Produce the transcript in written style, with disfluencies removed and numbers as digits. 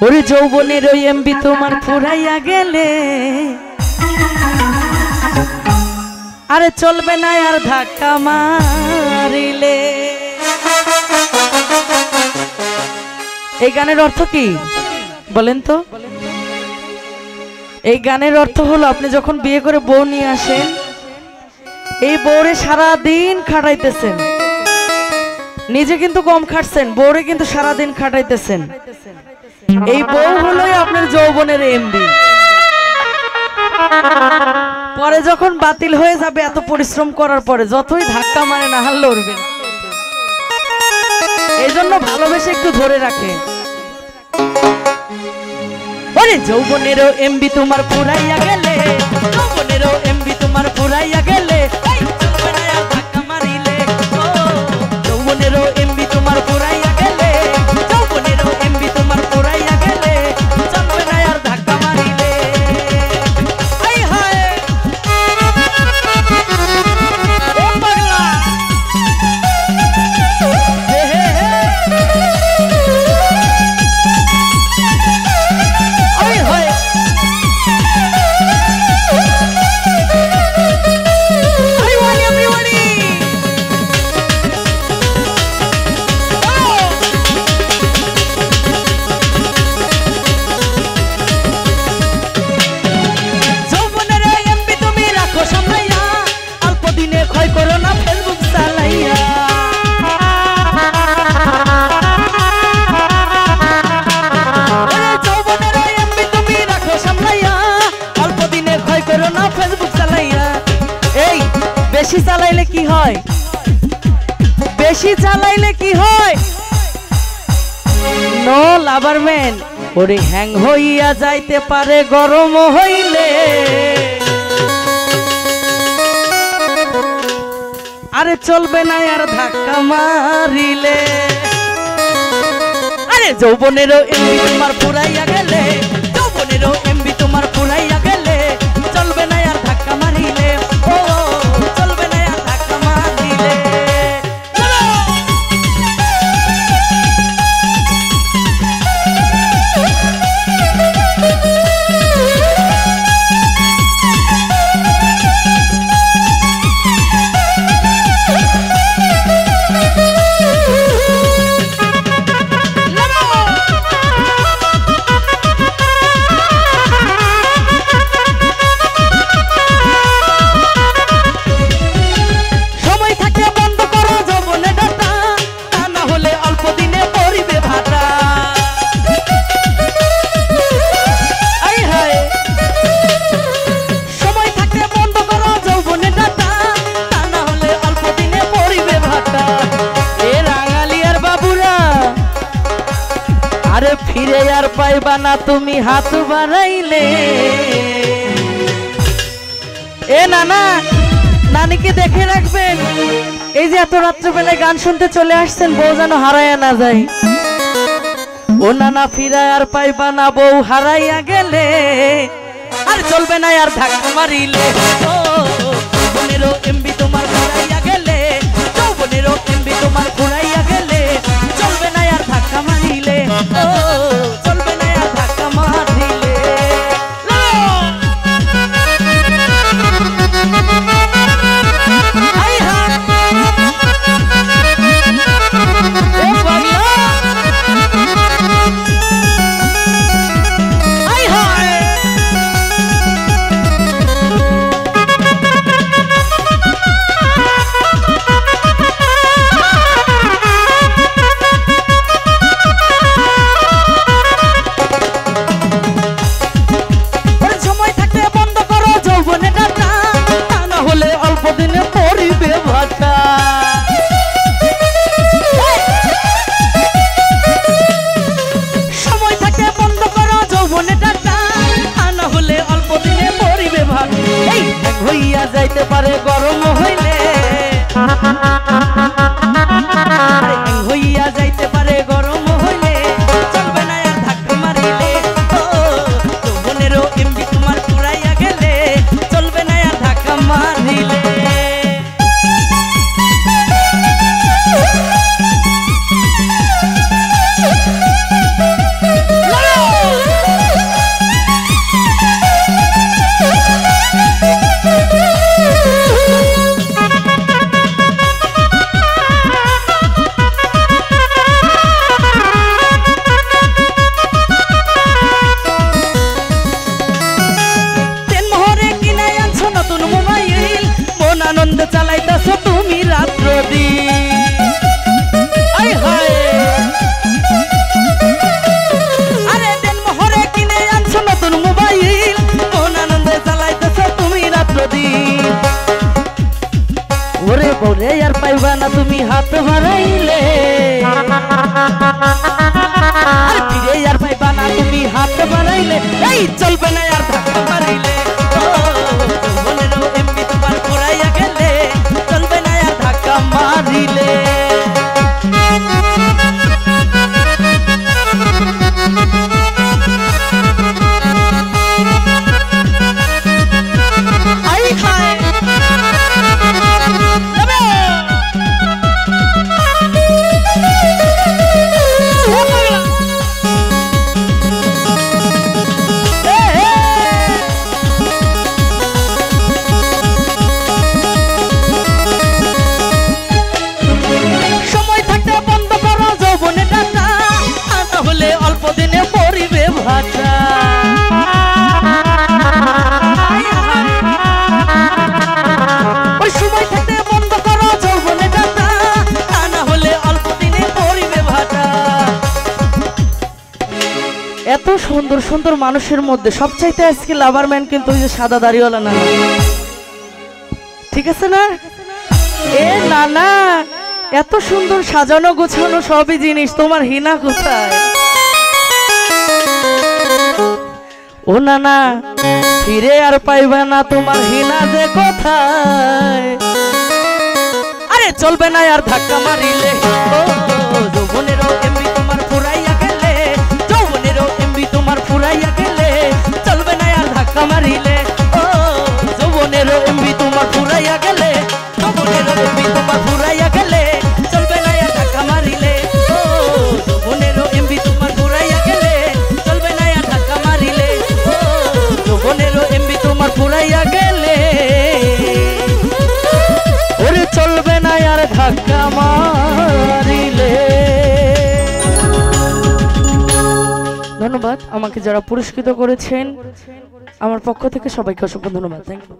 ওরে যৌবনের ওই এমবি তোমার ফুরাইয়া গেলে আরে চলবে না আর ধাক্কা মারিলে। এই গানের অর্থ কি বলেন তো? এই গানের অর্থ হলো আপনি যখন বিয়ে করে বউ নিয়ে আসেন, এই বউরে সারাদিন খাটাইতেছেন, নিজে কিন্তু কম খাটছেন, বউরে কিন্তু সারাদিন খাটাইতেছেন। এই বউ হলোই আপনার যৌবনের এমবি। পরে যখন বাতিল হয়ে যাবে এত পরিশ্রম করার পরে, যতই ধাক্কা মারে না হাল লড়বে। এই জন্য ভালোবেসে একটু ধরে রাখে। ওরে যৌবনেরও এমবি তোমার ফুরাইয়া গেলে, যৌবনেরও এমবি তোমার ফুরাইয়া গেলে, চলবে না আর ধাক্কা মারিলে। যৌবনেরও এমবি তোমার ফুরাইয়া গেলে, যৌবনেরও এমবি তোমার ফুরাইয়া গেলে, চলবে না আর ধাক্কা মারিলে। হায় হায় ও পাগলা, হে হে হে, হায় হায় বেশি চালাইলে কি হয়? বেশি চালাইলে কি হয়? নো লাভারম্যান। ওরে হ্যাং হইয়া যাইতে পারে গরম হইলে, আরে চলবে না আর ধাক্কা মারিলে। আরে যৌবনেরও এমবি তোমার ফুরাইয়া গেলে, যৌবনেরও এমবি তোমার ফুরাইয়া গেলে, চলবে না আর ধাক্কা মারিলে। ও চলবে না আর ধাক্কা মারিলে। আরে ফিরে আর পাইবা না তুমি হাত বাড়াইলে। এ নানা নানিকে দেখে রাখবেন, এই যে এত রাত্রেবেলায় গান শুনতে চলে আসছেন, বউ যেন হারাইয়া না যায়। ও নানা ফিরে আর পাইবা না বউ হারাইয়া গেলে, আর চলবে না আর ধাক্কা মারিলে। ও যৌবনেরও এমবি তোমার ফুরাইয়া গেলে, যৌবনেরও এমবি তোমার ফুরাইয়া গেলে, চলবে না আর ধাক্কা মারিলে। ও চলবে না আর ধাক্কা মারিলে। হাই হাই ও পাগলা, হাই হাই চলবে না আর ধাক্কা মারিলে যৌবনেরও এমবি তোমার ফুরাইয়া গেলে চলবে না আর ধাক্কা মারিলে অল্প দিনে পরিবে ভাষা ওই সময় থাকতে বন্ধ করো যৌবনে যাতা তা না হলে অল্প দিনে পরিবে ভাষা এত সুন্দর সুন্দর মানুষের মধ্যে সবচাইতে আজকে লাভার ম্যান কিন্তু ওই যে সাদা দাড়িওয়ালা না ঠিক আছে না এ না না এত সুন্দর সাজানো গোছানো সবই জিনিস তোমার হিনা কোথায় ও না না ফিরে আর পাইবে না তোমার হিনা যে কোথায় আরে চলবে না আর ধাক্কা মারিলে যৌবনেরও এমবি তোমার ফুরাইয়া গেলে যৌবনেরও এমবি তোমার ফুরাইয়া গেলে চলবে না আর ধাক্কা মারিলে যৌবনেরও এমবি তোমার ফুরাইয়া গেলে যৌবনেরও এমবি তোমার ফুরাইয়া গেলে চলবে না আর ধাক্কা মারিলে যৌবনেরও এমবি তোমার ফুরাইয়া গেলে চলবে না আর ধাক্কা মারিলে যৌবনেরও এমবি তোমার ফুরাইয়া গেলে ওরে চলবে না আর ধাক্কা মারিলে ধন্যবাদ আমাকে যারা পুরস্কৃত করেছেন আমার পক্ষ থেকে সবাইকে অসংখ্য ধন্যবাদ থ্যাংক ইউ